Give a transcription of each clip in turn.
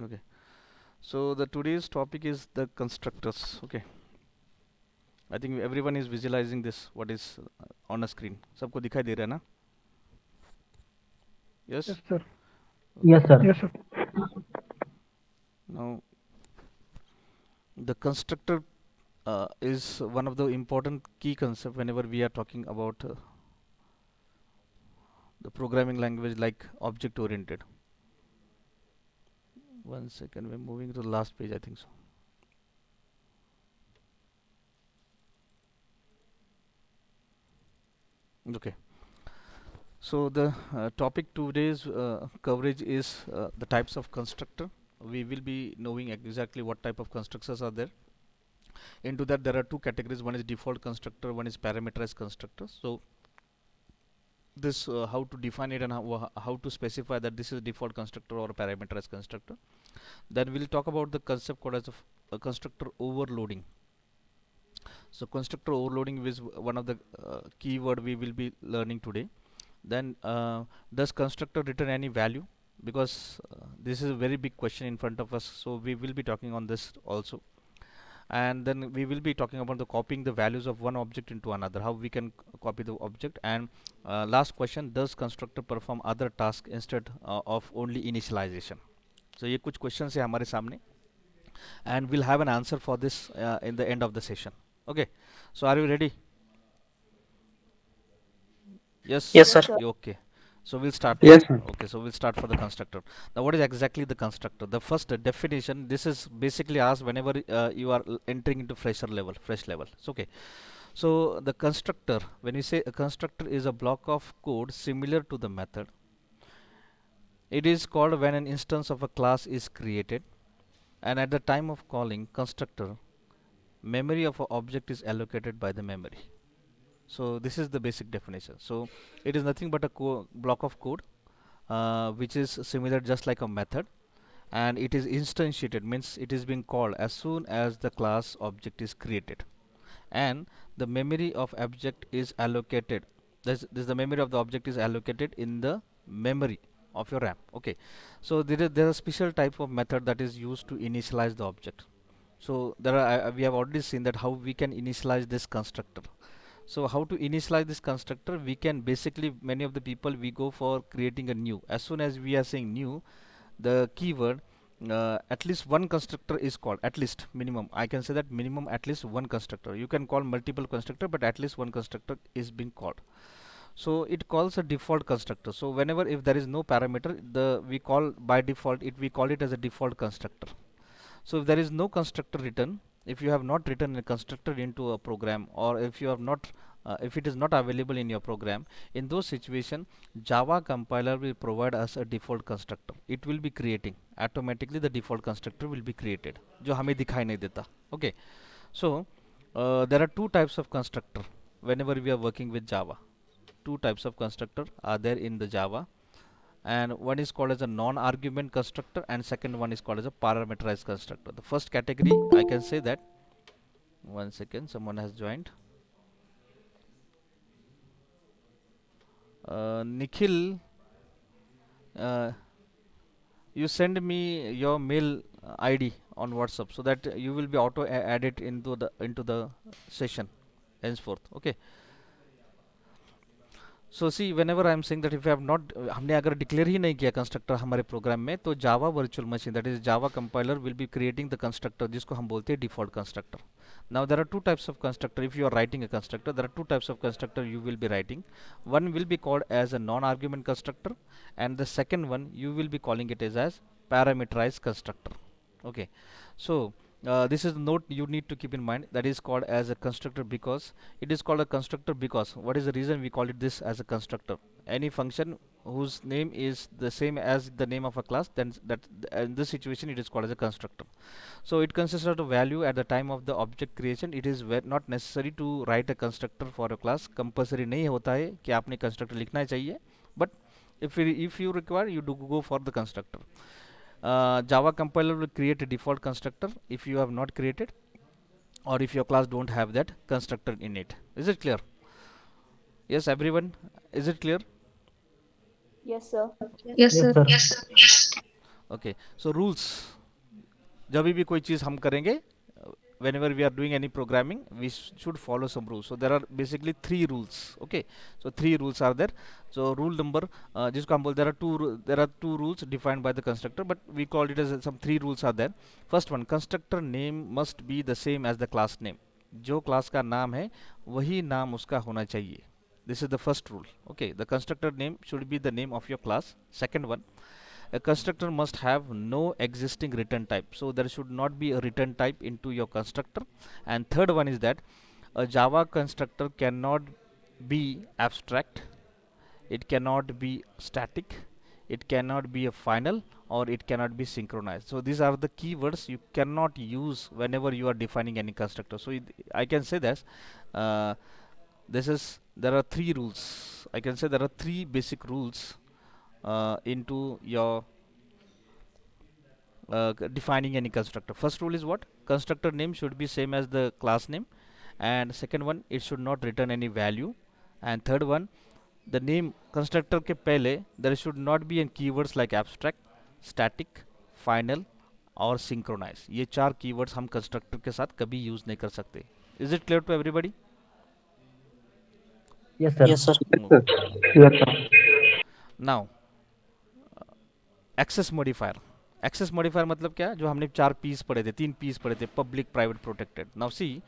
Okay. So the today's topic is the constructors. Okay. I think everyone is visualizing this. What is on a screen? सबको दिखाई दे रहा है ना? Yes. Yes, sir. Yes, Okay. sir. Yes, sir. Now the constructor is one of the important key concept whenever we are talking about the programming language like object oriented. One second, we're moving to the last page. I think so. Okay. So the topic today's coverage is the types of constructor. We will be knowing exactly what type of constructors are there. Into that there are two categories. One is default constructor, one is parameterized constructor. So this how to define it and how to specify that this is default constructor or parameterized constructor. Then we'll talk about the concept called as a constructor overloading. So constructor overloading is one of the keyword we will be learning today. Then does constructor return any value? Because this is a very big question in front of us, so we will be talking on this also. And then we will be talking about the copying the values of one object into another, how we can copy the object. And last question, does constructor perform other tasks instead of only initialization? So ये कुछ questions है हमारे सामने, and we'll have an answer for this in the end of the session. Okay, so are you ready? Yes. Yes, sir. Okay. So we'll start. Yes, sir. Okay, so we'll start for the constructor. Now, what is exactly the constructor? The first definition. This is basically asked whenever you are entering into fresh level. It's okay. So the constructor, when we say a constructor is a block of code similar to the method, it is called when an instance of a class is created, and at the time of calling constructor, memory of an object is allocated by the memory. So this is the basic definition. So it is nothing but a block of code which is similar just like a method, and it is instantiated, means it is being called as soon as the class object is created, and the memory of object is allocated. This the memory of the object is allocated in the memory of your RAM. Okay, so there is a special type of method that is used to initialize the object. So there are we have already seen that how we can initialize this constructor. So how to initialize this constructor? We can basically, many of the people, we go for creating a new. As soon as we are saying new, the keyword at least one constructor is called, at least minimum. I can say that minimum at least one constructor. You can call multiple constructor, but at least one constructor is being called. So it calls a default constructor. So whenever if there is no parameter, the we call by default it we call it as a default constructor. So if there is no constructor written, if you have not written a constructor into a program, or if you have not if it is not available in your program, in those situation Java compiler will provide us a default constructor. It will be creating automatically, the default constructor will be created जो हमें दिखाई नहीं देता. Okay, so there are two types of constructor whenever we are working with Java. Two types of constructor are there in the Java, and one is called as a non-argument constructor, and second one is called as a parameterized constructor. The first category, I can say that, one second, someone has joined. Nikhil, uh, you send me your mail ID on WhatsApp so that you will be auto added into the session henceforth. Okay. So see, whenever I am saying that if we have not हमने अगर declare ही नहीं किया constructor हमारे program में, तो Java virtual machine, that is Java compiler, will be creating the constructor जिसको हम बोलते हैं default constructor. Now there are two types of constructor. If you are writing a constructor, there are two types of constructor you will be writing. One will be called as a non-argument constructor, and the second one you will be calling it as parameterized constructor. Okay, so this is the note you need to keep in mind, that is called as a constructor. Because it is called a constructor, because what is the reason we call it this as a constructor? Any function whose name is the same as the name of a class, then that in this situation it is called as a constructor. So it consists of the value at the time of the object creation. It is not necessary to write a constructor for a class. Compulsory नहीं होता है कि आपने constructor लिखना ही चाहिए, but if you require, you do go for the constructor. Java compiler will create a default constructor if you have not created, or if your class don't have that constructor in it. Is it clear? Yes, everyone, is it clear? Yes, sir. Yes, sir. Okay, so rules, जब भी कोई चीज़ हम करेंगे, whenever we are doing any programming, we should follow some rules. So there are basically three rules. Okay, so three rules are there. So rule number, जिसको हम बोलते, there are two rules defined by the constructor, but we call it as some three rules are there. First one, constructor name must be the same as the class name. जो class का नाम है वही नाम उसका होना चाहिए. This is the first rule. Okay, the constructor name should be the name of your class. Second one, a constructor must have no existing return type, so there should not be a return type into your constructor. And third one is that a Java constructor cannot be abstract, it cannot be static, it cannot be a final, or it cannot be synchronized. So these are the keywords you cannot use whenever you are defining any constructor. So I can say that uh, there are three rules. I can say there are three basic rules into your defining any constructor. First rule is what? Constructor name should be same as the class name. And second one, it should not return any value. And third one, the name constructor के पहले there should not be any keywords like abstract, static, final और synchronize. ये चार keywords हम constructor के साथ कभी use नहीं कर सकते. Is it clear to everybody? Yes, sir. Yes, sir. Okay. Yes, sir. Now, access modifier. Access modifier मतलब क्या है? जो हमने चार पीस पढ़े थे, तीन पीस पढ़े थे, public, private, protected. Now see,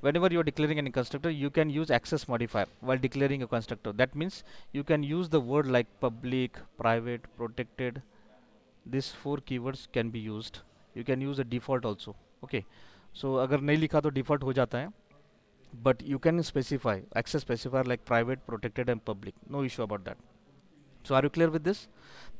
whenever you are declaring any constructor, you can use access modifier while declaring a constructor. That means you can use the word like public, private, protected. These four keywords can be used. You can use a default also. Okay, so अगर नहीं लिखा तो default हो जाता है, but you can specify access specifier like private, protected and public. No issue about that. So are you clear with this?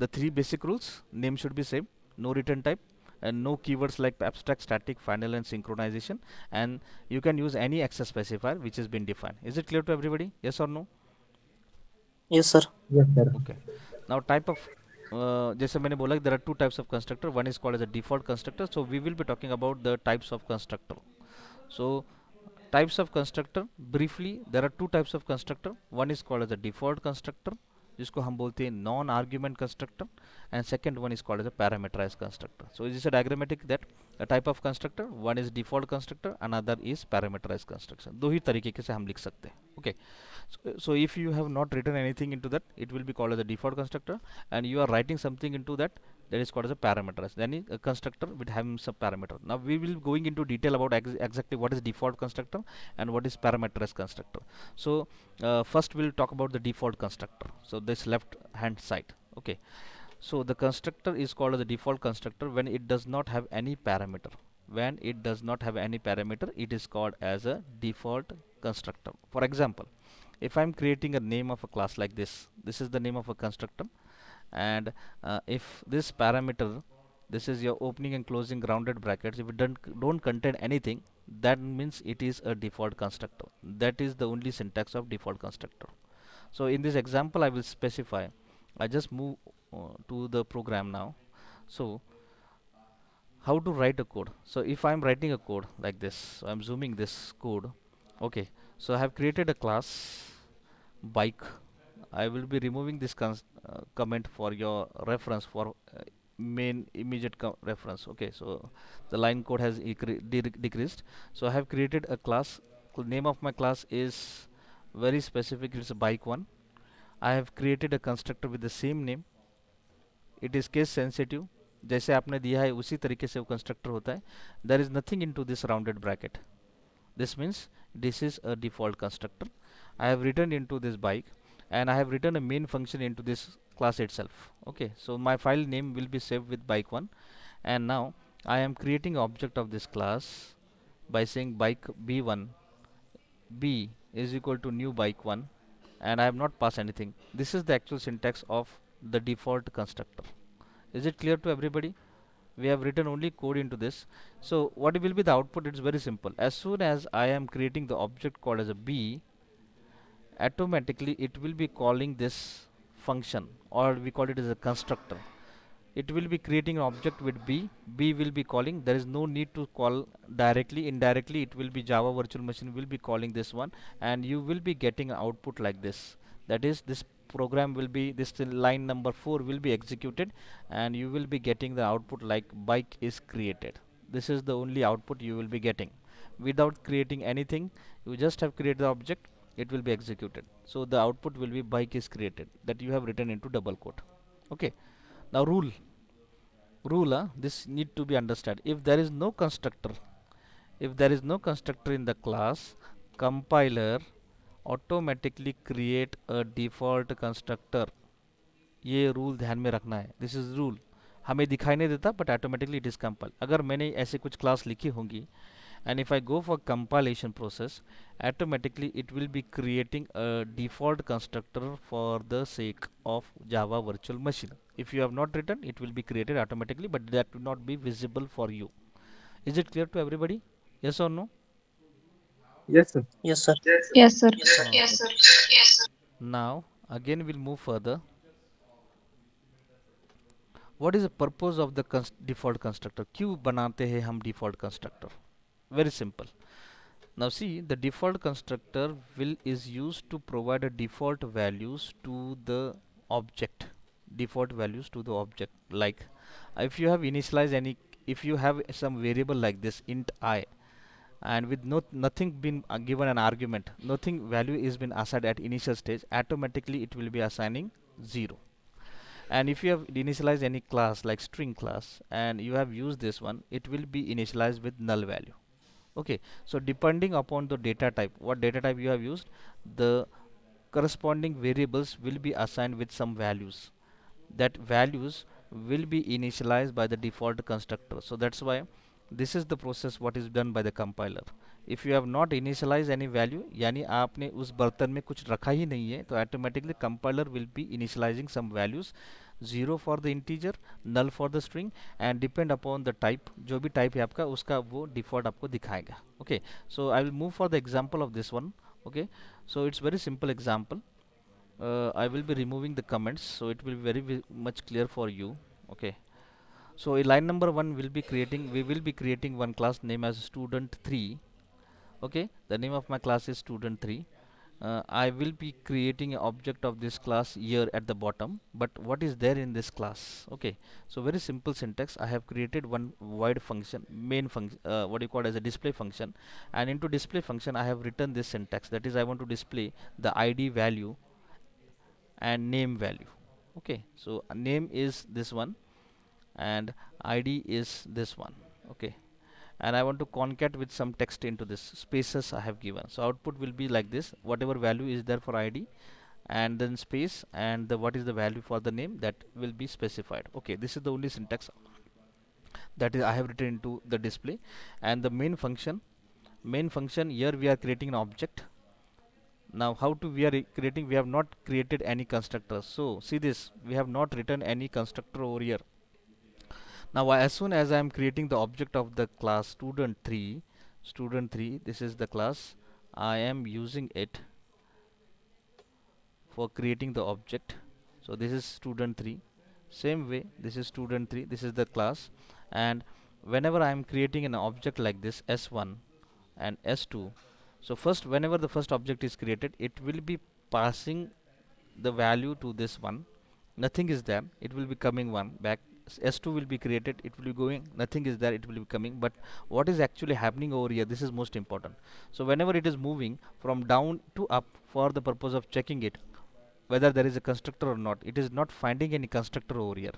The three basic rules: name should be same, no return type, and no keywords like abstract, static, final and synchronization, and you can use any access specifier which has been defined. Is it clear to everybody? Yes or no? Yes, sir. Yes, sir. Okay. Now type of जैसे मैंने बोला, there are two types of constructor. One is called as a default constructor. So we will be talking about the types of constructor. So types of constructor, briefly there are two types of constructor. One is called as a default constructor, जिसको हम बोलते हैं non argument constructor, and second one is called as a parameterize constructor. So is a diagrammatic that a type of constructor, one is default constructor, another is parameterize construction. दो ही तरीके से हम लिख सकते हैं. Okay, so if you have not written anything into that, it will be called as a default constructor, and you are writing something into that, that is called as a parameterized. Then a constructor with having some parameter. Now we will going into detail about exactly what is default constructor and what is parameterized constructor. So first we'll talk about the default constructor. So this left hand side. Okay, so the constructor is called as a default constructor when it does not have any parameter. When it does not have any parameter, it is called as a default constructor. For example, if I'm creating a name of a class like this is the name of a constructor, and if this parameter, this is your opening and closing rounded brackets, if it don't contain anything, that means it is a default constructor. That is the only syntax of default constructor. So in this example I will specify, I just move to the program now. So how to write a code? So if I'm writing a code like this, so I'm zooming this code. Okay, so I have created a class bike. I will be removing this comment for your reference, for main immediate reference. Okay, so the line code has decreased. So I have created a class. Name of my class is very specific, it's a bike one. I have created a constructor with the same name. It is case sensitive. जैसे आपने दिया है उसी तरीके से वो constructor होता है. There is nothing into this rounded bracket. This means this is a default constructor. I have written into this bike, and I have written a main function into this class itself. Okay, so my file name will be saved with bike1, and now I am creating object of this class by saying bike b1, b is equal to new bike1, and I have not passed anything. This is the actual syntax of the default constructor. Is it clear to everybody? We have written only code into this. So what will be the output? It's very simple. As soon as I am creating the object called as a b, automatically it will be calling this function, or we call it as a constructor. It will be creating an object with b will be calling. There is no need to call directly. Indirectly it will be Java virtual machine will be calling this one, and you will be getting an output like this. That is this program will be this line number 4 will be executed, and you will be getting the output like bike is created. This is the only output you will be getting without creating anything. You just have created the object, it will be executed. So the output will be bike is created, that you have written into double quote. Okay. Now rule, this need to be understood. If there is no constructor, if there is no constructor in the class, compiler automatically create a default constructor. ये rule ध्यान में रखना है, this is rule. हमें दिखाई नहीं देता but automatically it is compile. अगर मैंने ऐसे कुछ क्लास लिखी होंगी and if I go for compilation process, automatically it will be creating a default constructor for the sake of Java virtual machine. If you have not written, it will be created automatically, but that will not be visible for you. Is it clear to everybody? Yes or no? Yes, sir. Yes, sir. Yes, sir. Yes, sir. Now again we'll move further. What is the purpose of the default constructor? क्यों बनाते हैं हम default constructor? Very simple. Now see, the default constructor will is used to provide a default values to the object. Default values to the object. Like if you have initialized any, if you have some variable like this int I, and with nothing been given an argument, nothing value is been assigned at initial stage, automatically it will be assigning 0. And if you have initialized any class like string class and you have used this one, it will be initialized with null value. Okay, so depending upon the data type, what data type you have used, the corresponding variables will be assigned with some values. That values will be initialized by the default constructor. So that's why this is the process what is done by the compiler. If you have not initialized any value, यानी आपने उस बर्तन में कुछ रखा ही नहीं है, तो automatically compiler will be initializing some values, 0 for the integer, null for the string, and depend upon the type, जो भी type है आपका उसका वो default आपको दिखाएगा. Okay, so I will move for the example of this one. Okay, so it's very simple example. I will be removing the comments, so it will be very much clear for you. Okay, so in line number 1 will be creating, we will be creating one class name as student3. Okay, the name of my class is student3. I will be creating an object of this class here at the bottom, but what is there in this class? Okay, so very simple syntax. I have created one void function, main function, what you call as a display function, and into display function I have written this syntax, that is I want to display the id value and name value. Okay, so name is this one and id is this one. Okay, and I want to concat with some text into this spaces I have given. So output will be like this, whatever value is there for id and then space and the what is the value for the name, that will be specified. Okay, this is the only syntax that is I have written into the display. And the main function here we are creating an object. Now how to we are creating, we have not created any constructor. So see this, we have not written any constructor over here. Now as soon as I am creating the object of the class student3, this is the class, I am using it for creating the object. So this is student3, same way this is student3, this is the class. And whenever I am creating an object like this s1 and s2, so first whenever the first object is created, it will be passing the value to this one, nothing is there, it will be coming one back. S2 will be created, it will be going, nothing is there, it will be coming. But what is actually happening over here, this is most important. So whenever it is moving from down to up for the purpose of checking it whether there is a constructor or not, it is not finding any constructor over here.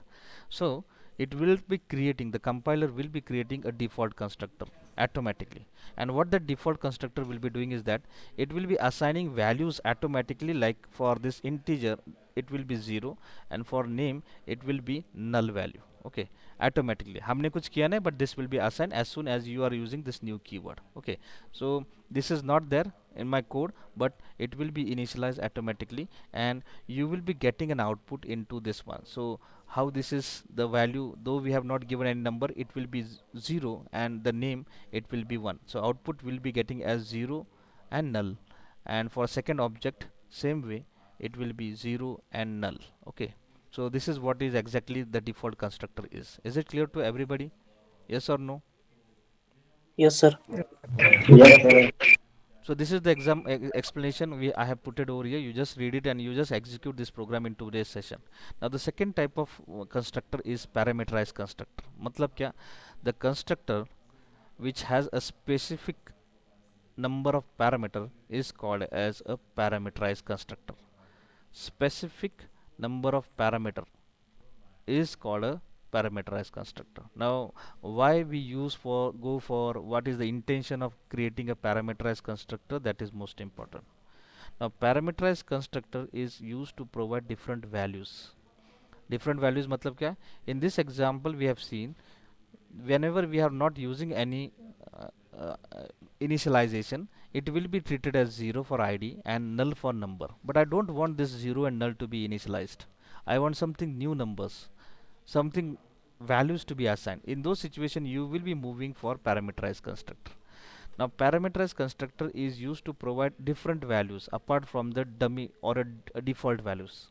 So it will be creating, the compiler will be creating a default constructor automatically. And what the default constructor will be doing is that it will be assigning values automatically, like for this integer it will be 0 and for name it will be null value. Okay, automatically हमने कुछ किया नहीं, but this will be assigned as soon as you are using this new keyword. Okay, so this is not there in my code, but it will be initialized automatically and you will be getting an output into this one. So how this is the value, though we have not given any number, it will be 0 and the name it will be 1. So output will be getting as 0 and null. And for second object same way it will be 0 and null. Okay, so this is what is exactly the default constructor is. Is it clear to everybody? Yes or no? Yes, sir. Yes, sir. So this is the explanation I have put it over here. You just read it and you just execute this program in today's session. Now the second type of constructor is parameterized constructor. मतलब क्या? The constructor which has a specific number of parameter is called as a parameterized constructor. Specific number of parameter is called a parameterized constructor. Now, why we use for go for what is the intention of creating a parameterized constructor, that is most important. Now, parameterized constructor is used to provide different values. Different values matlab kya? In this example we have seen whenever we are not using any uh, uh, initialization, it will be treated as 0 for id and null for number. But I don't want this 0 and null to be initialized. I want something new numbers, something values to be assigned. In those situations you will be moving for parameterized constructor. Now parameterized constructor is used to provide different values apart from the dummy or a default values.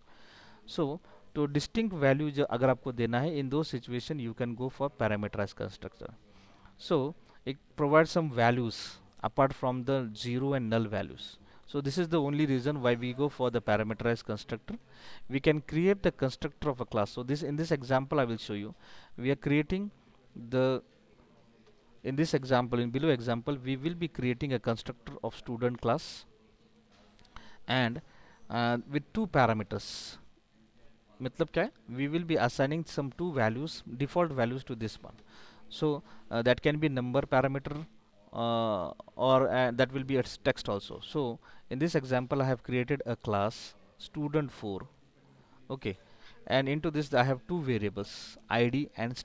So to distinct value जो अगर आपको देना है, in those situation you can go for parameterized constructor. So it provides some values apart from the 0 and null values. So this is the only reason why we go for the parameterized constructor. We can create the constructor of a class. So this in this example I will show you. We are creating the in this example, in below example, we will be creating a constructor of student class and with two parameters. मतलब क्या है? We will be assigning some two values, default values to this one. So that can be number parameter or that will be a text also. So in this example I have created a class student 4. Okay, and into this I have two variables, id and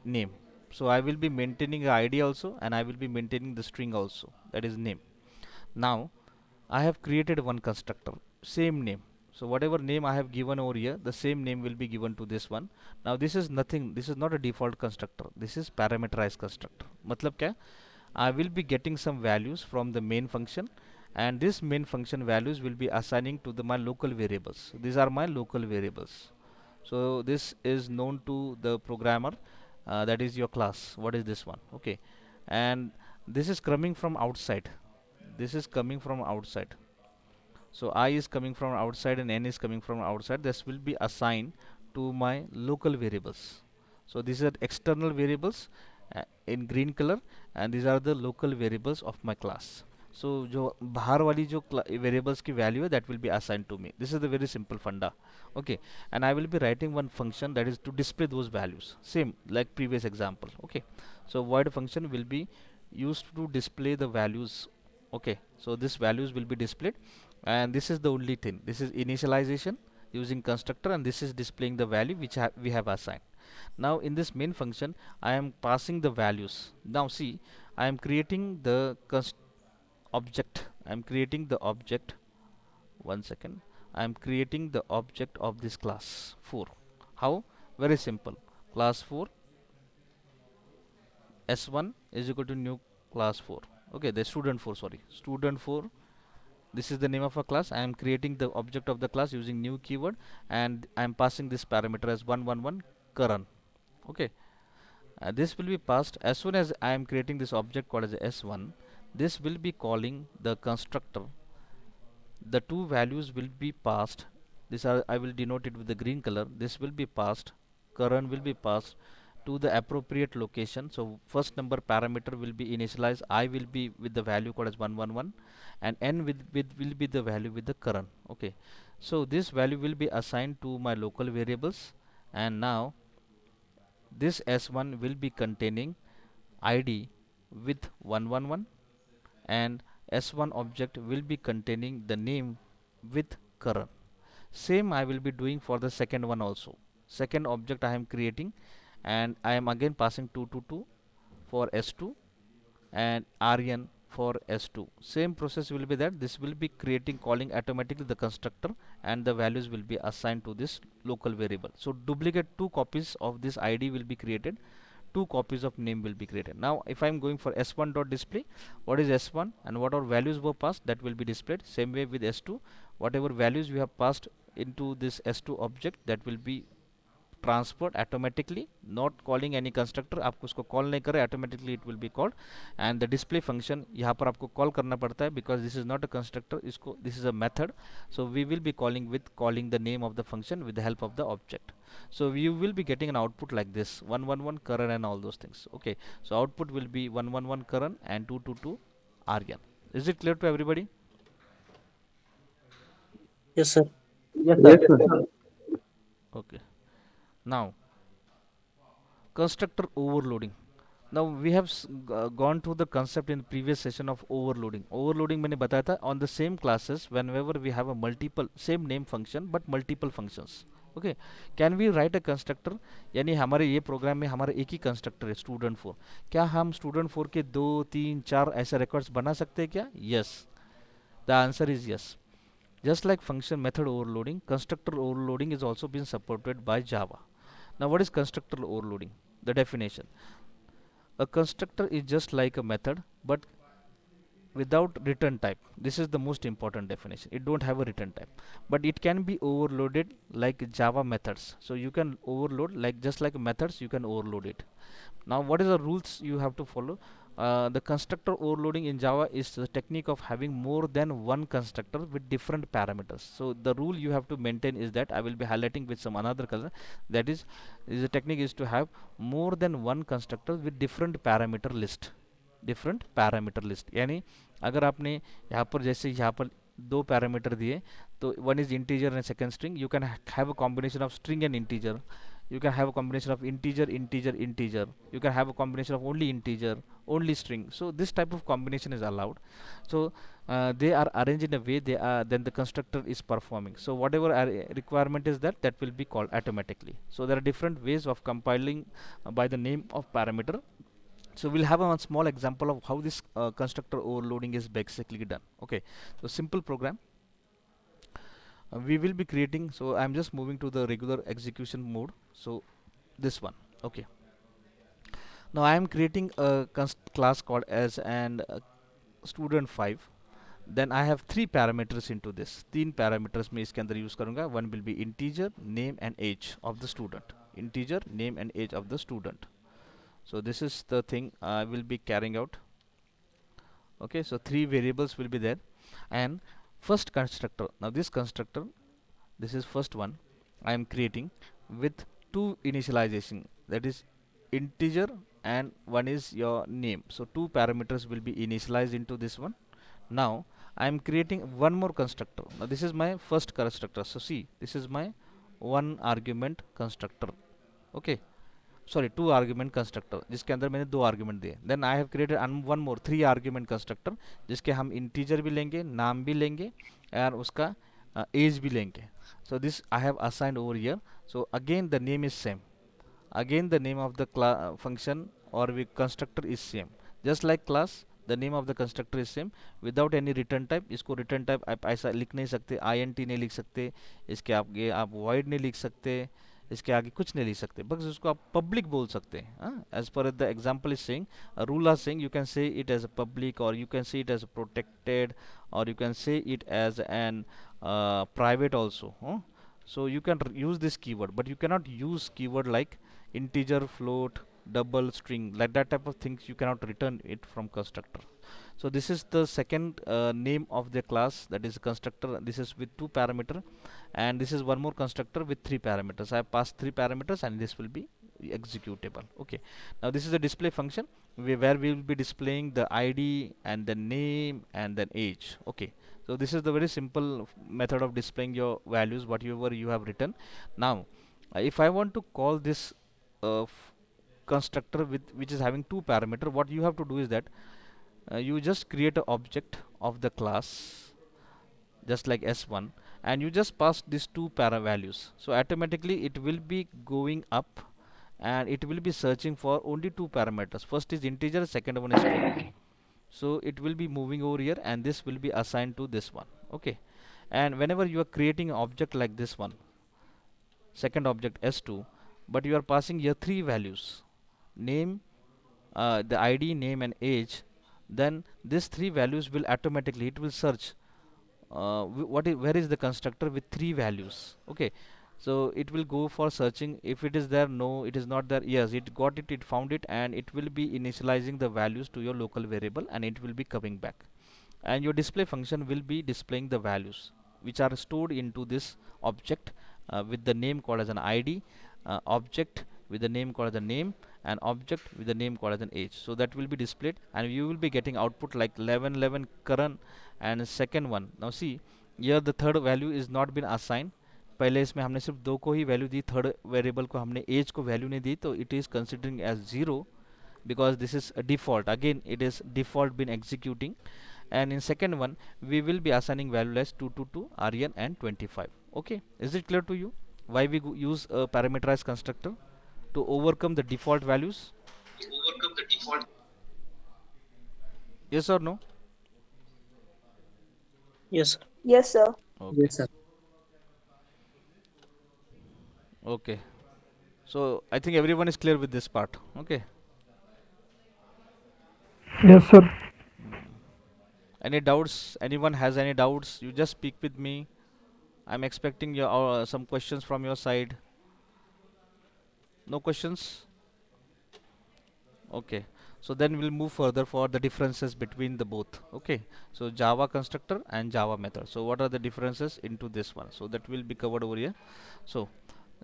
name. So I will be maintaining the id also and I will be maintaining the string also, that is name. Now I have created one constructor, same name. So whatever name I have given over here, the same name will be given to this one. Now this is nothing, this is not a default constructor, this is parameterized constructor. मतलब क्या? I will be getting some values from the main function and this main function values will be assigning to my local variables. These are my local variables. So this is known to the programmer, that is your class. What is this one? Okay, and this is coming from outside. This is coming from outside. So I is coming from outside and n is coming from outside. This will be assigned to my local variables. So these are external variables in green color and these are the local variables of my class. So जो बाहर वाली जो variables की value है, that will be assigned to me. This is the very simple funda. Okay, and I will be writing one function that is to display those values, same like previous example. Okay, so void function will be used to display the values. Okay, so this values will be displayed and this is the only thing. This is initialization using constructor and this is displaying the value which we have assigned. Now in this main function I am passing the values. Now see, I am creating the object. I am creating the object. One second. I am creating the object of this class 4. How? Very simple. Class 4 S1 is equal to new class 4. Okay, the student 4, sorry. Student 4, this is the name of a class. I am creating the object of the class using new keyword and I am passing this parameter as 111 Karan. Okay, this will be passed as soon as I am creating this object called as S1. This will be calling the constructor. The two values will be passed. This are, I will denote it with the green color. This will be passed. Current will be passed to the appropriate location. So first number parameter will be initialized. I will be with the value called as 111 and n will be the value with the current. Okay, so this value will be assigned to my local variables and now this S1 will be containing id with 111 and S1 object will be containing the name with current. Same I will be doing for the second one also. Second object I am creating and I am again passing 222 for S2 and RN for S2. Same process will be that this will be creating calling automatically the constructor and the values will be assigned to this local variable. So duplicate two copies of this ID will be created, two copies of name will be created. Now if I am going for S1 dot display, what is S1 and what are values were passed, that will be displayed. Same way with S2, whatever values we have passed into this S2 object, that will be transferred automatically, not calling any constructor. आपको उसको call नहीं करे, automatically it will be called. And the display function यहाँ पर आपको call करना पड़ता है, because this is not a constructor, इसको this is a method. So we will be calling the name of the function with the help of the object. So you will be getting an output like this: 111 current and all those things. Okay, so output will be 111 current and 222 Aryan. Is it clear to everybody? Yes, sir. Yes, sir. Okay. Now, constructor overloading. Now we have gone through the concept in the previous session of overloading. Overloading मैंने बताया था on the same classes whenever we have a multiple same name function but multiple functions. Okay, can we write a constructor? यानी हमारे ये programme में हमारा एक ही constructor है स्टूडेंट 4. क्या हम स्टूडेंट 4 के 2 3 4 ऐसे रिकॉर्ड्स बना सकते हैं क्या? Yes, the answer is yes. Just like function method overloading, constructor overloading is also being supported by Java. Now, what is constructor overloading? The definition: a constructor is just like a method, but without return type. This is the most important definition. It don't have a return type, but it can be overloaded like Java methods. So you can overload like just like methods, you can overload it. Now, what is the rules you have to follow? The constructor overloading in Java is the technique of having more than one constructor with different parameters. So the rule you have to maintain is that I will be highlighting with some another color. That is the technique is to have more than one constructor with different parameter list. Different parameter list, यानी अगर आपने यहाँ पर जैसे यहाँ पर दो parameter दिए, तो one is integer and second string, you can have a combination of string and integer, you can have a combination of integer integer integer, you can have a combination of only integer only string. So this type of combination is allowed. So they are arranged in a way they are, then the constructor is performing. So whatever requirement is that, that will be called automatically. So there are different ways of compiling by the name of parameter. So we'll have a small example of how this constructor overloading is basically done. Okay, so simple program we will be creating. So I'm just moving to the regular execution mode. So this one. Okay, now I am creating a class called as and student 5. Then I have three parameters into this. तीन parameters मैं इसके अंदर use करूँगा. One will be integer, name and age of the student. Integer, name and age of the student. So this is the thing I will be carrying out. Okay, so three variables will be there. And first constructor, now this constructor, this is first one I am creating with two initialization, that is integer and one is your name. So two parameters will be initialized into this one. Now I am creating one more constructor. Now this is my first constructor. So see, this is my one argument constructor. Okay, sorry two argument constructor जिसके अंदर मैंने दो आर्ग्यूमेंट दिए. Then I have created one more three argument constructor जिसके हम integer भी लेंगे, नाम भी लेंगे और उसका एज भी लेंगे. So this I have assigned over here. So again the name is same, again the name of the function or constructor is same, just like class the name of the constructor is same without any return type. इसको return type आप ऐसा लिख नहीं सकते, int नहीं लिख सकते, इसके आगे आप void नहीं लिख सकते, इसके आगे कुछ नहीं लिख सकते, बस उसको आप पब्लिक बोल सकते हैं. As per the example is saying, rule are saying you can say it as a public और you can say it as a protected और you can say it as an private also. So you can use this keyword, but you cannot use keyword like integer, float, double, string, like that type of things you cannot return it from constructor. So this is the second name of the class, that is constructor. This is with two parameter, and this is one more constructor with three parameters. I have passed three parameters and this will be executable. Okay, now this is the display function where we will be displaying the id and the name and then age. Okay, so this is the very simple method of displaying your values whatever you have written. Now if I want to call this uh, constructor with which is having two parameter, what you have to do is that you just create an object of the class just like s1 and you just pass these two para values. So automatically it will be going up and it will be searching for only two parameters. First is integer, second one is string. So it will be moving over here and this will be assigned to this one. Okay, and whenever you are creating an object like this one, second object s2, but you are passing here three values, name, the id, name and age, then these three values will automatically, it will search where is the constructor with three values. Okay, So it will go for searching. If it is there, no, it is not there, yes, it got it, it found it, and it will be initializing the values to your local variable, and it will be coming back. And your display function will be displaying the values which are stored into this object, with the name called as an id, object with the name called as a name, and object with the name called as an age. So that will be displayed, and you will be getting output like 11 11 Karan. And second one, now see, here the third value is not been assigned. पहले इसमें हमने सिर्फ दो को ही value दी, third variable को हमने एज को वैल्यू नहीं दी, तो it is considering age zero because this is a default. Again, it is default been executing. And in second one, we will be assigning value as 222 rn and 25. Okay, is it clear to you why we use a parameterized constructor to overcome the default values? Yes or no? Yes, sir. Yes, sir. Okay. Yes, sir. Okay, so I think everyone is clear with this part. Okay. Yes, sir. Any doubts? Anyone has any doubts, you just speak with me. I'm expecting your some questions from your side. No questions? Okay, so then we'll move further for the differences between the both. Okay, so Java constructor and Java method. So what are the differences into this one? So that will be covered over here. So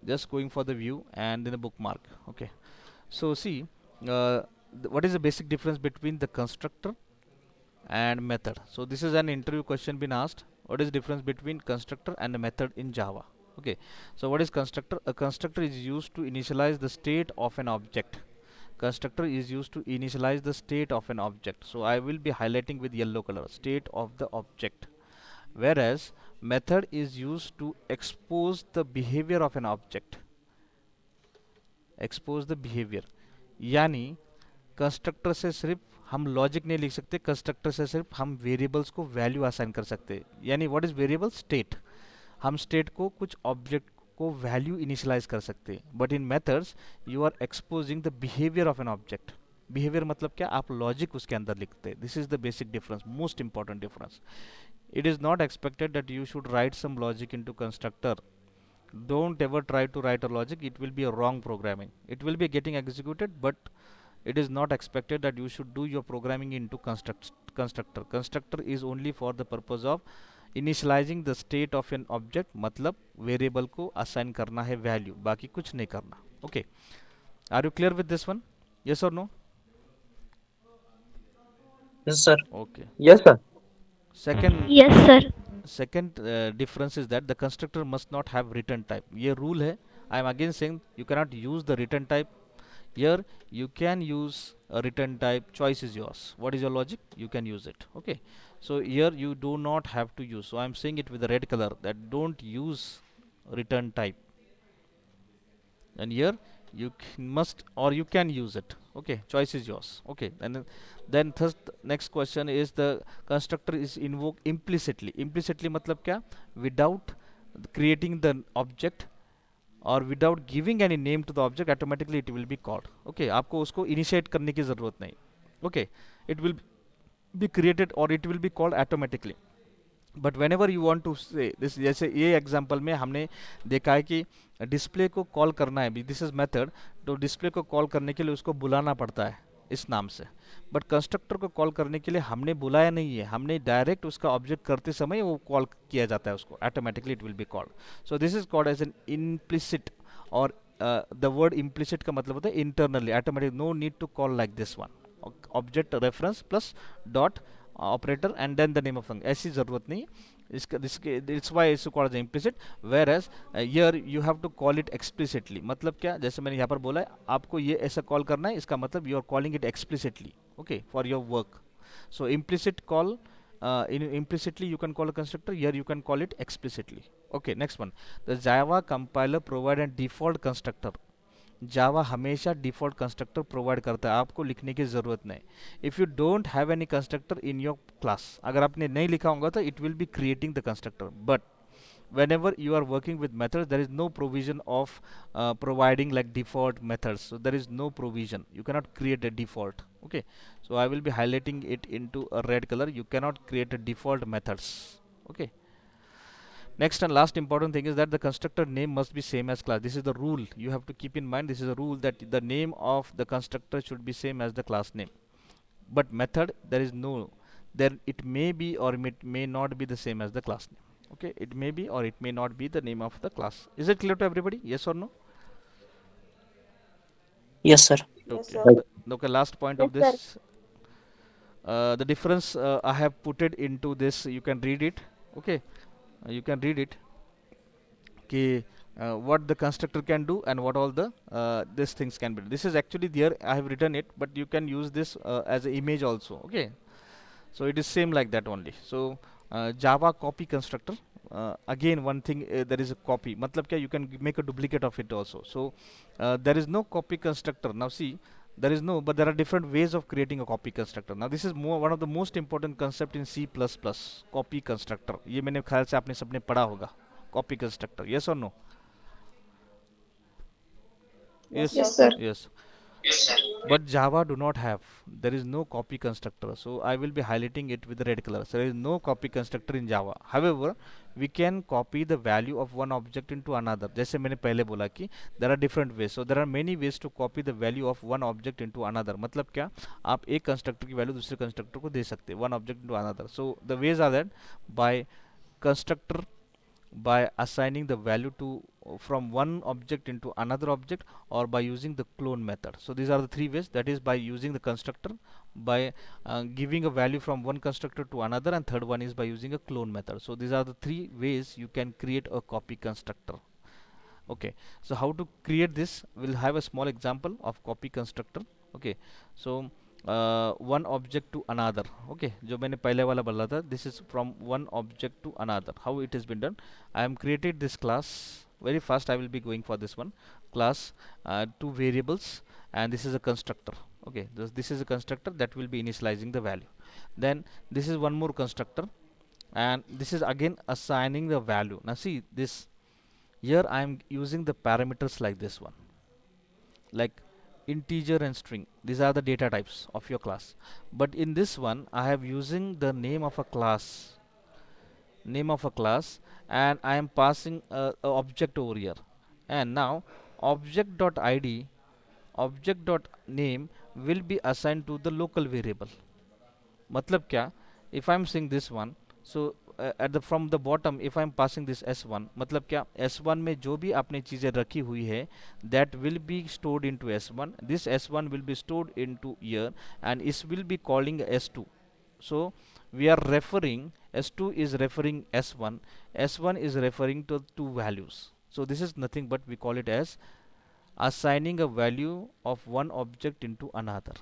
just going for the view and then the bookmark. Okay, so see, what is the basic difference between the constructor and method? So this is an interview question been asked. What is the difference between constructor and a method in Java? Okay, so what is constructor? A constructor is used to initialize the state of an object. Constructor is used to initialize the state of an object. So I will be highlighting with yellow color, state of the object. Whereas method is used to expose the behavior of an object. Expose the behavior. यानी constructor से सिर्फ हम logic नहीं लिख सकते, constructor से सिर्फ हम वेरिएबल्स को वैल्यू असाइन कर सकते हैं. यानी व्हाट इज वेरिएबल? स्टेट. हम स्टेट को कुछ ऑब्जेक्ट को वैल्यू इनिशियलाइज कर सकते हैं. But in methods you are exposing the behaviour of an object. Behaviour मतलब क्या? आप लॉजिक उसके अंदर लिखते हैं. This is the basic difference, most important difference. It is not expected that you should write some logic into constructor. Don't ever try to write a logic, it will be a wrong programming. It will be getting executed, but it is not expected that you should do your programming into constructor. Constructor is only for the purpose of initializing the state of an object. मतलब variable को assign करना है value, बाकी कुछ नहीं करना. Okay, are you clear with this one? Yes और no? Yes, sir. Okay. Yes, sir. Second, Yes, sir. second difference is that the constructor must not have return type. ये rule है. I am again saying you cannot use the return type. Here you can use a return type. Choice is yours. What is your logic? You can use it. Okay. So here you do not have to use. So I am saying it with the red color that don't use return type. And here you must or you can use it. Okay, choice is yours. Okay, and then next question is the constructor is invoked implicitly. Implicitly मतलब क्या? Without creating the object or without giving any name to the object, automatically it will be called. Okay, आपको उसको initiate करने की ज़रूरत नहीं. Okay, it will be created or it will be called automatically. But whenever you want to say this, जैसे ये example में हमने देखा है कि डिस्प्ले को कॉल करना है, दिस इज मेथड. तो डिस्प्ले को कॉल करने के लिए उसको बुलाना पड़ता है इस नाम से. बट कंस्ट्रक्टर को कॉल करने के लिए हमने बुलाया नहीं है, हमने डायरेक्ट उसका ऑब्जेक्ट करते समय वो कॉल किया जाता है उसको, automatically it will be called. So this is called as an implicit, और द वर्ड इम्प्लिसिट का मतलब होता है internally automatic, no need to call like this one. Object reference plus dot operator and then the name of function, ऐसी जरूरत नहीं. इसका it's why it's called as implicit. Whereas here you have to call it explicitly. मतलब क्या? जैसे मैंने यहाँ पर बोला है आपको ये ऐसा कॉल करना है, इसका मतलब you are calling it explicitly. Okay, for your work. So implicit call, implicitly you can call a constructor, here you can call it explicitly. Okay, next one, the Java compiler provide a default constructor. जावा हमेशा default constructor provide करता है, आपको लिखने की ज़रूरत नहीं. If you don't have any constructor in your class, अगर आपने नहीं लिखा होगा तो it will be creating the constructor. But whenever you are working with methods, there is no provision of providing like default methods. So there is no provision, you cannot create a default. Okay, so I will be highlighting it into a red color. You cannot create a default methods. Okay, Next and last important thing is that the constructor name must be same as class. This is the rule you have to keep in mind. This is a rule that the name of the constructor should be same as the class name. But method, there is no, there it may be or it may not be the same as the class name. Okay, it may be or it may not be the name of the class. Is it clear to everybody? Yes or no? Yes, sir. Yes, Okay. sir. Okay, last point Yes, of sir. this, the difference I have put it into this. You can read it. Okay, you can read it. Okay, what the constructor can do and what all the these things can be. This is actually there. I have written it, but you can use this as an image also. Okay, so it is same like that only. So Java copy constructor, again one thing, there is a copy matlab kya, you can make a duplicate of it also. So there is no copy constructor. Now see, there is no, but there are different ways of creating a copy constructor. Now this is more one of the most important concept in C++, copy constructor. ये मैंने ख्याल से आपने सबने पढ़ा होगा, copy constructor. Yes or no? Yes, Yes. sir. Yes, sir. Yes. But Java do not have. There is no copy constructor. So I will be highlighting it with the red color. So there is no copy constructor in Java. However, we can copy the value of one object into another. जैसे मैंने पहले बोला कि there are different ways. So there are many ways to copy the value of one object into another. मतलब क्या? आप एक constructor की value दूसरे constructor को दे सकते हैं. One object into another. So the ways are that by constructor, by assigning the value to from one object into another object, or by using the clone method. So these are the three ways, that is by using the constructor, by giving a value from one constructor to another, and third one is by using a clone method. So these are the three ways you can create a copy constructor. Okay, so how to create this, we'll have a small example of copy constructor. Okay, so one object to another. Okay, जो मैंने पहले वाला बोला था, this is from one object to another. How it has been done? I am created this class very fast. I will be going for this one class, two variables, and this is a constructor. Okay, this is a constructor that will be initializing the value. Then this is one more constructor, and this is again assigning the value. Now see this, here I am using the parameters like this one, like integer and string. These are the data types of your class. But in this one, I have using the name of a class, and I am passing a object over here. And now object.id, object.name will be assigned to the local variable. मतलब क्या, if I'm saying this one, so at the from the bottom if I'm passing this s1, मतलब क्या, s1 में जो भी आपने चीज़ें रखी हुई है that will be stored into s1, this s1 will be stored into here, and it will be calling s2. So we are referring, s2 is referring s1, s1 is referring to two values. So this is nothing but we call it as assigning a value of one object into another.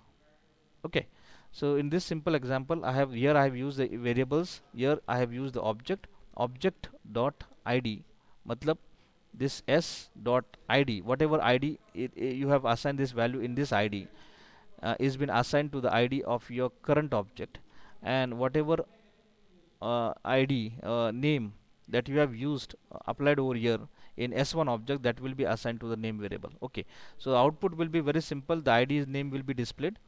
Okay, so in this simple example, I have here I have used the variables, here I have used the object dot id, matlab this s dot id, whatever id you have assigned this value in this id, is been assigned to the id of your current object, and whatever id name that you have used applied over here in s1 object, that will be assigned to the name variable. Okay, so output will be very simple. The id's name will be displayed.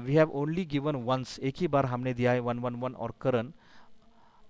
We have only given once, एक ही बार हमने दिया है 111 और current,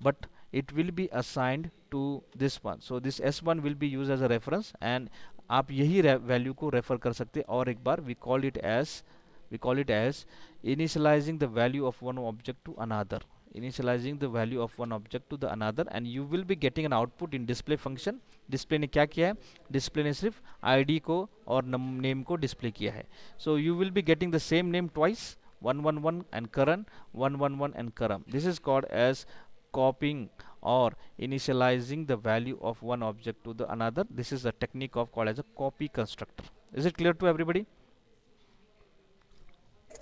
but it will be assigned to this one. So this s1 will be used as a reference, and आप यही value को refer कर सकते हैं. और एक बार we call it as initializing the value of one object to another, initializing the value of one object to the another, and you will be getting an output in display function. Display ने क्या किया है, display ने सिर्फ ID को और name को display किया है. So you will be getting the same name twice, 111 and current, 111 and current. This is called as copying or initializing the value of one object to the another. This is a technique of called as a copy constructor. Is it clear to everybody?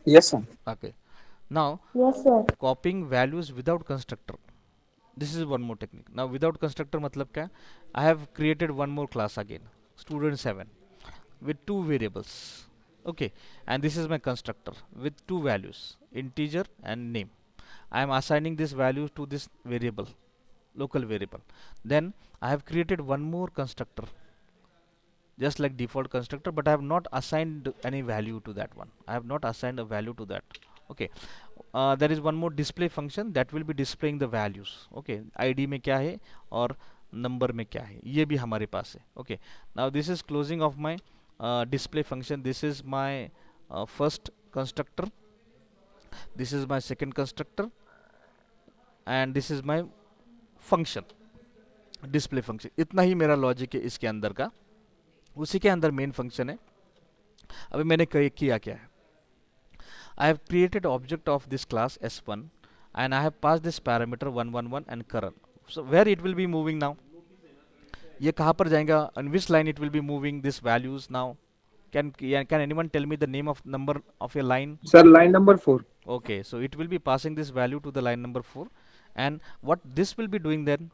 Yes, sir. Okay, now Yes, sir. copying values without constructor, this is one more technique. Now without constructor मतलब क्या, I have created one more class again, student7, with two variables. Okay, and this is my constructor with two values, integer and name. I am assigning this value to this variable, local variable. Then I have created one more constructor just like default constructor, but I have not assigned any value to that one. I have not assigned a value to that. Okay, there is one more display function that will be displaying the values. Okay, id में क्या है और number में क्या है, ये भी हमारे पास है. Okay, now this is closing of my display function. This is my first constructor, this is my second constructor, and this is my function, display function. इतना ही मेरा लॉजिक है इसके अंदर का. उसी के अंदर मेन फंक्शन है. अभी मैंने किया क्या है, I have created object of this class s1 and I have passed this parameter 111 and current. So where it will be moving now, ये कहाँ पर जाएगा, on which line it will be moving this values now? Can anyone tell me the name of number of a line? Sir, line number 4. Okay, so it will be passing this value to the line number 4, and what this will be doing then,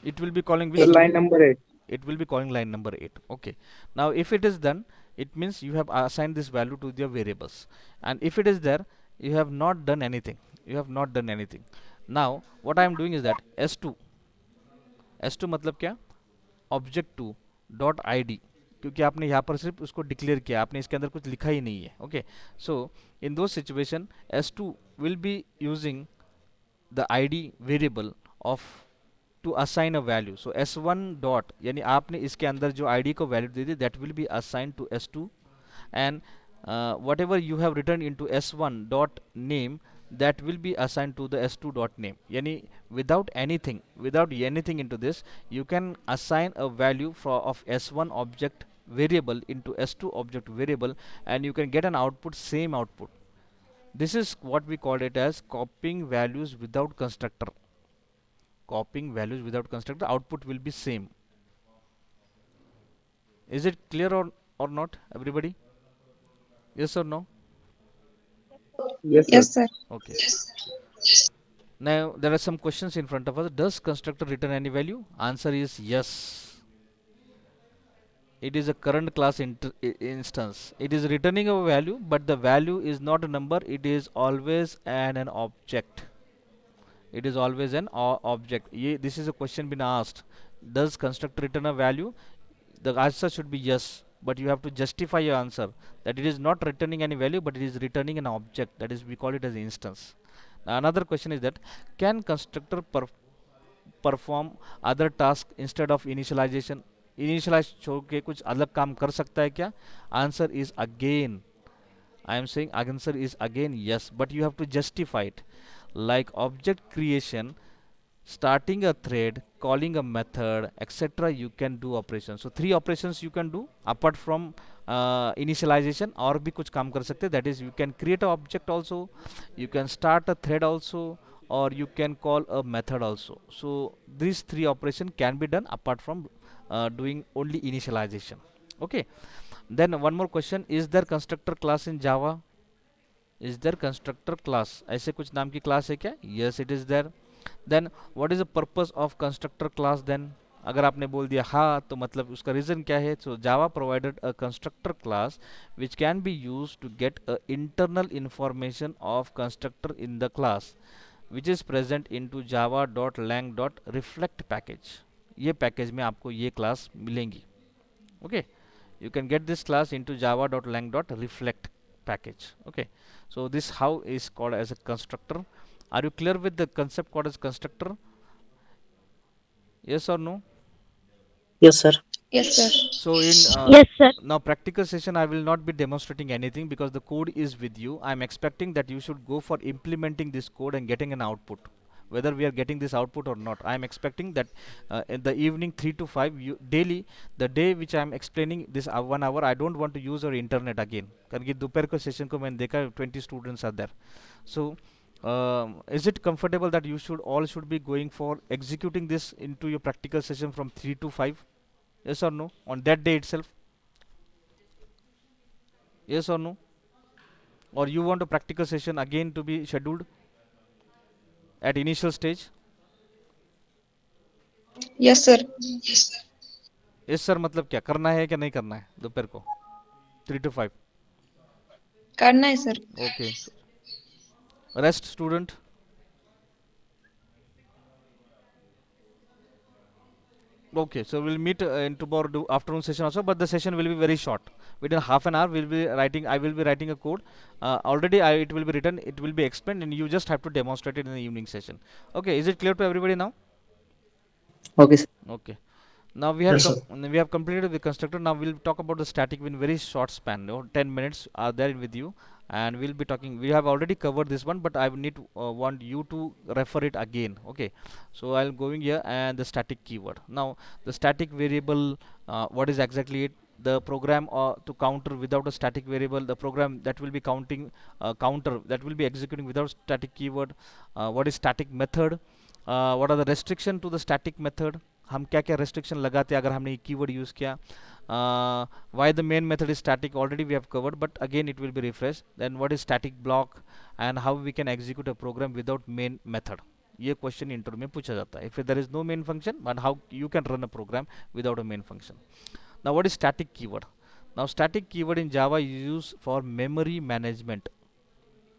it will be calling Sir, which line? line number 8. It will be calling line number 8. Okay, now if it is done, it means you have assigned this value to your variables, and if it is there, you have not done anything, you have not done anything. Now what I am doing is that s2, s2 मतलब क्या, object to dot I D, क्योंकि आपने यहाँ पर सिर्फ उसको declare किया, आपने इसके अंदर कुछ लिखा ही नहीं है. ओके, सो इन दो situation s2 will be using the id variable of to assign a value. So s1 dot यानी आपने इसके अंदर जो id को value they the, that will be assigned to s2, and whatever you have written into s1 dot name, that will be assigned to the s2 dot name. Yani without anything into this, you can assign a value of s1 object variable into s2 object variable, and you can get an output, same output. This is what we call it as copying values without constructor. Copying values without constructor, output will be same. Is it clear or not, everybody? Yes or no? Yes, sir. Yes, sir. Okay. Now there are some questions in front of us. Does constructor return any value? Answer is yes. It is a current class instance. It is returning a value, but the value is not a number. It is always an object. It is always an object. This is a question been asked. Does constructor return a value? The answer should be yes, but you have to justify your answer that it is not returning any value, but it is returning an object. That is, we call it as instance. Now, another question is that can constructor perform other tasks instead of initialization? Initialize छोड़ के कुछ अलग काम कर सकता है क्या? Answer is again, I am saying answer is again yes, but you have to justify it. Like object creation, starting a thread, calling a method, etc. You can do operations. So 3 operations you can do apart from initialization. और भी कुछ काम कर सकते हैं. That is, you can create an object also, you can start a thread also, or you can call a method also. So these 3 operations can be done apart from doing only initialization. Okay. Then one more question: is there constructor class in Java? Is there constructor class? ऐसे कुछ नाम की class है क्या? Yes, it is there. Then what is the purpose of constructor class then? अगर आपने बोल दिया हाँ, तो मतलब उसका रीजन क्या है? So Java provided a constructor class which can be used to get a internal information of constructor in the class, which is present into java.lang.reflect package. ये पैकेज में आपको ये क्लास मिलेंगी. Okay, you can get this class into java.lang.reflect package. Okay, so this how is called as a constructor. Are you clear with the concept called as constructor? Yes or no? Yes, sir. Yes, sir. So in Yes, sir. now practical session, I will not be demonstrating anything because the code is with you. I am expecting that you should go for implementing this code and getting an output, whether we are getting this output or not. I am expecting that in the evening 3 to 5 daily, the day which I am explaining this 1 hour, I don't want to use your internet again, क्योंकि दोपहर को session को मैंने देखा 20 students are there. So is it comfortable that you should be going for executing this into your practical session from 3 to 5? Yes or no, on that day itself? Yes or no? Or you want a practical session again to be scheduled at initial stage? Yes, sir. Yes sir मतलब क्या करना है क्या नहीं करना है दोपहर को 3 to 5? करना है sir. Okay. Rest student. Okay, so we'll meet in tomorrow afternoon session also, but the session will be very short. Within half an hour, we'll be writing. I will be writing a code. Already, it will be written. It will be explained, and you just have to demonstrate it in the evening session. Okay, is it clear to everybody now? Okay, sir. Okay. Now Yes, sir. we have completed the constructor. Now we'll talk about the static in very short span. 10 minutes are there with you, and we'll be talking. We have already covered this one, but I will need to, want you to refer it again. Okay, so I'll going here and the static keyword. Now the static variable, what is exactly it? The program to counter without a static variable, the program that will be counting counter that will be executing without static keyword. What is static method? What are the restriction to the static method? हम क्या क्या restriction लगाते हैं अगर हमने keyword use किया? Why the main method is static? Already we have covered, but again it will be refreshed. Then what is static block and how we can execute a program without main method? ये question interview में पूछा जाता है. If there is no main function, but how you can run a program without a main function? Now what is static keyword? Now static keyword in Java is used for memory management.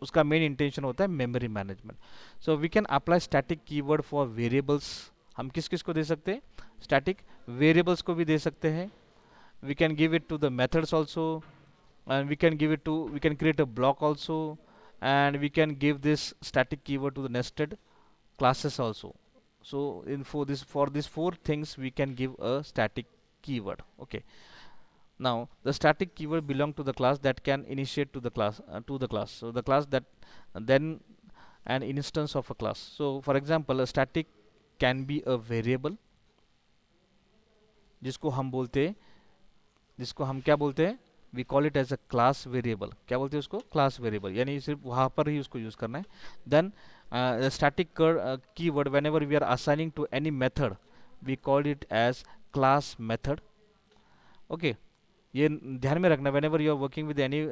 उसका main intention होता है memory management. So we can apply static keyword for variables. हम किस किस को दे सकते हैं? Static variables को भी दे सकते हैं. We can give it to the methods also, and we can give it to, we can create a block also, and we can give this static keyword to the nested classes also. So in for these four things we can give a static keyword. Okay, now the static keyword belong to the class that can initiate to the class, so the class that then an instance of a class. So for example, a static can be a variable जिसको हम बोलते हैं, जिसको हम क्या बोलते हैं? We call it as a class variable. क्या बोलते हैं उसको? Class variable. यानी सिर्फ वहाँ पर ही उसको यूज़ करना है. Then static keyword whenever we are assigning to any method we call it as class method. Okay, ये ध्यान में रखना. Whenever you are working with any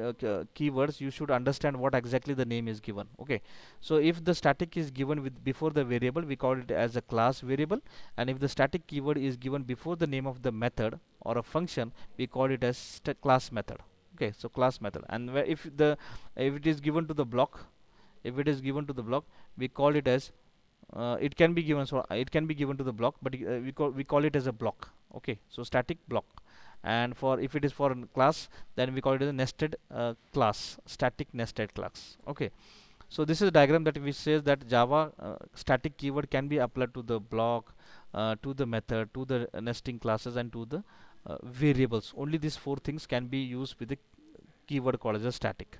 keywords you should understand what exactly the name is given. Okay, so if the static is given with before the variable we call it as a class variable, and if the static keyword is given before the name of the method or a function we call it as class method. Okay, so class method. And if it is given to the block, if it is given to the block we call it as it can be given, so it can be given to the block, but we call it as a block. Okay, so static block. And for if it is for a class then we call it as a nested class, static nested class. Okay, so this is a diagram that which says that Java static keyword can be applied to the block, to the method, to the nesting classes, and to the variables. Only these four things can be used with the keyword called as a static.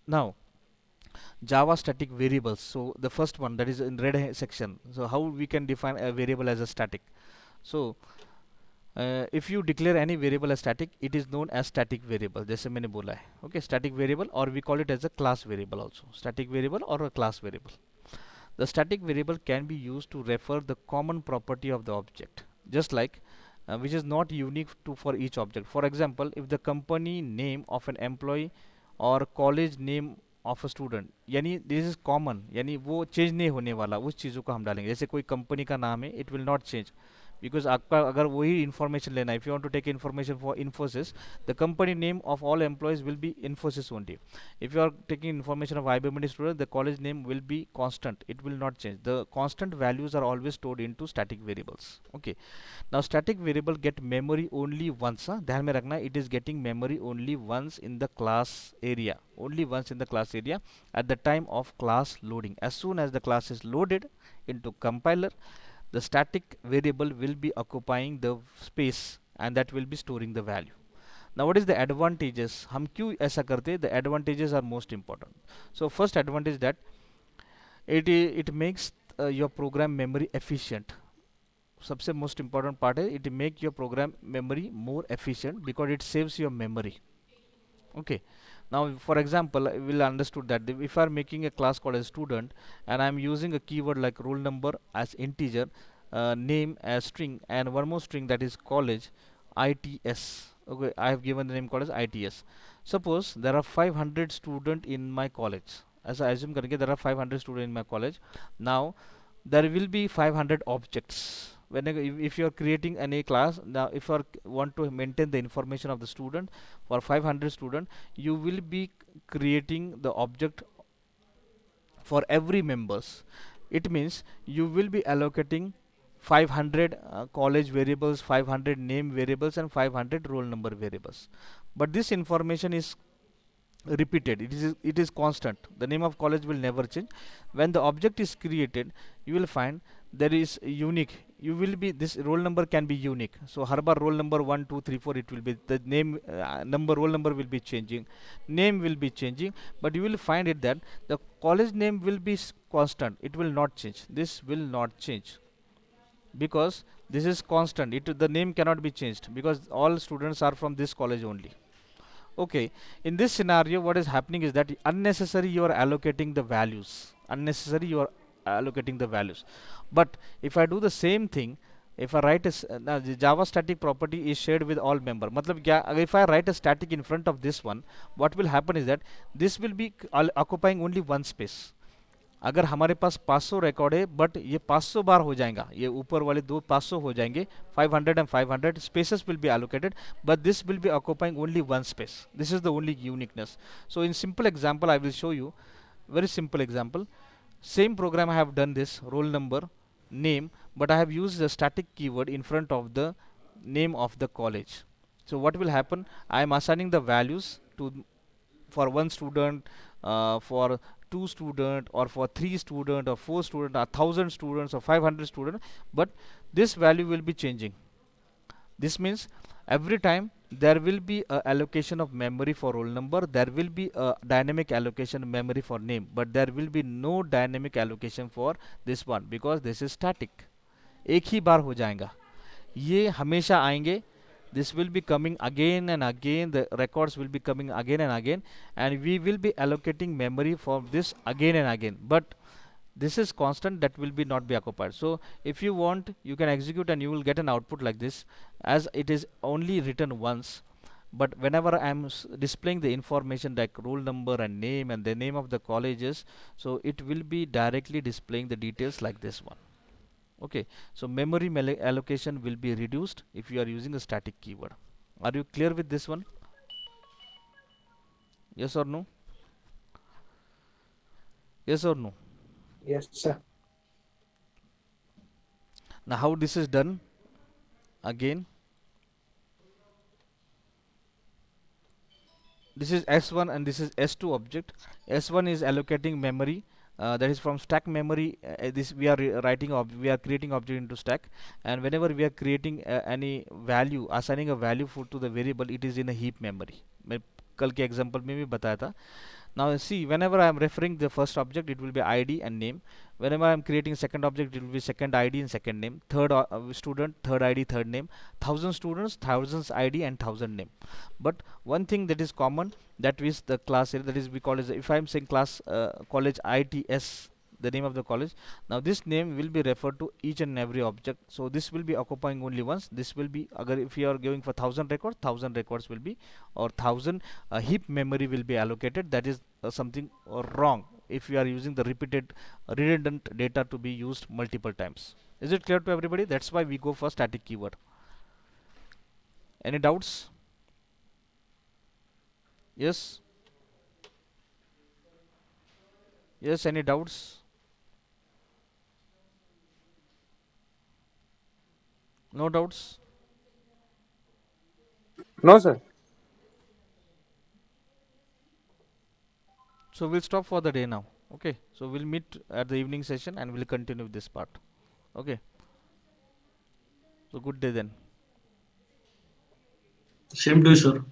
Now Java static variables. So the first one, that is in red section. So how we can define a variable as a static? So if you declare any variable as static, it is known as static variable. जैसे मैंने बोला है. Okay, static variable, or we call it as a class variable also. Static variable or a class variable. The static variable can be used to refer the common property of the object, just like which is not unique to for each object. For example, if the company name of an employee or college name of a student, यानी this is common, यानी वो change नहीं होने वाला, उस चीज़ों को हम डालेंगे. जैसे कोई कंपनी का नाम है, it will not change, because आपका अगर वही इन्फॉर्मेशन लेना है, if you want to take information for Infosys, the company name of all employees will be Infosys only. If you are taking information of IBM student, the college name will be constant, it will not change. The constant values are always stored into static variables. Okay, now static variable get memory only once. ध्यान में रखना, it is getting memory only once in the class area, only once in the class area at the time of class loading. As soon as the class is loaded into compiler, the static variable will be occupying the space and that will be storing the value. Now what is the advantages? हम क्यों ऐसा करते हैं? The advantages are most important. So first advantage that it makes your program memory efficient. सबसे most important part है, it make your program memory more efficient because it saves your memory. Okay, now for example we'll understood that if I'm making a class called as student and I'm using a keyword like roll number as integer, name as string, and one more string that is college, ITS. Okay, I have given the name called as ITS. Suppose there are 500 students in my college, as I assume करेंगे there are 500 students in my college. Now there will be 500 objects. Whenever if you are creating any class, now if you want to maintain the information of the student for 500 student, you will be creating the object for every members. It means you will be allocating 500 college variables, 500 name variables, and 500 roll number variables. But this information is repeated, it is constant. The name of college will never change. When the object is created, you will find there is unique, you will be, this roll number can be unique. So har bar roll number 1 2 3 4, it will be the name, number, roll number will be changing, name will be changing, but you will find it that the college name will be constant, it will not change, this will not change, because this is constant, the name cannot be changed because all students are from this college only. Okay, in this scenario, what is happening is that unnecessary you are allocating the values. Unnecessary you are allocating the values. But if I do the same thing, if I write now the Java static property is shared with all member. Matlab if I write a static in front of this one, what will happen is that this will be occupying only one space. अगर हमारे पास 500 record है but ये 500 बार हो जाएगा, ये ऊपर वाले दो 500 हो जाएंगे, 500 and 500 spaces will be allocated, but this will be occupying only one space. This is the only uniqueness. So in simple example I will show you, very simple example. Same program I have done this, roll number, name, but I have used the static keyword in front of the name of the college. So what will happen, I am assigning the values to, for one student, for two student, or for three student, or four student, or 1000 students, or 500 student, but this value will be changing. This means every time there will be a allocation of memory for roll number, there will be a dynamic allocation memory for name, but there will be no dynamic allocation for this one because this is static. एक ही बार हो जाएगा, ये हमेशा आएंगे. This will be coming again and again, the records will be coming again and again, and we will be allocating memory for this again and again, but this is constant, that will be not be occupied. So if you want, you can execute and you will get an output like this, as it is only written once. But whenever I am displaying the information like roll number and name and the name of the colleges, so it will be directly displaying the details like this one. Okay, so memory allocation will be reduced if you are using a static keyword. Are you clear with this one? Yes or no? Yes or no? Yes, sir. Now how this is done? Again, this is S1 and this is S2 object. S1 is allocating memory, that is from stack memory. This we are we are creating object into stack, and whenever we are creating any value, assigning a value to the variable, it is in a heap memory. मैं कल के example में भी बताया था. Now see, whenever I am referring the first object, it will be ID and name. Whenever I am creating second object, it will be second ID and second name. Third student, third ID, third name. 1000 students, thousands ID and 1000 name. But one thing that is common, that is the class here, that is we call it, if I am saying class college ITS, the name of the college, now this name will be referred to each and every object. So this will be occupying only once. This will be, if you are going for 1000 records, 1000 records will be, or 1000 heap memory will be allocated. That is something wrong if you are using the repeated redundant data to be used multiple times. Is it clear to everybody? That's why we go for static keyword. Any doubts? Yes? Yes, any doubts? No doubts? No, sir. So we'll stop for the day now. Okay, so we'll meet at the evening session and we'll continue this part. Okay, so good day then. Same to you, sir.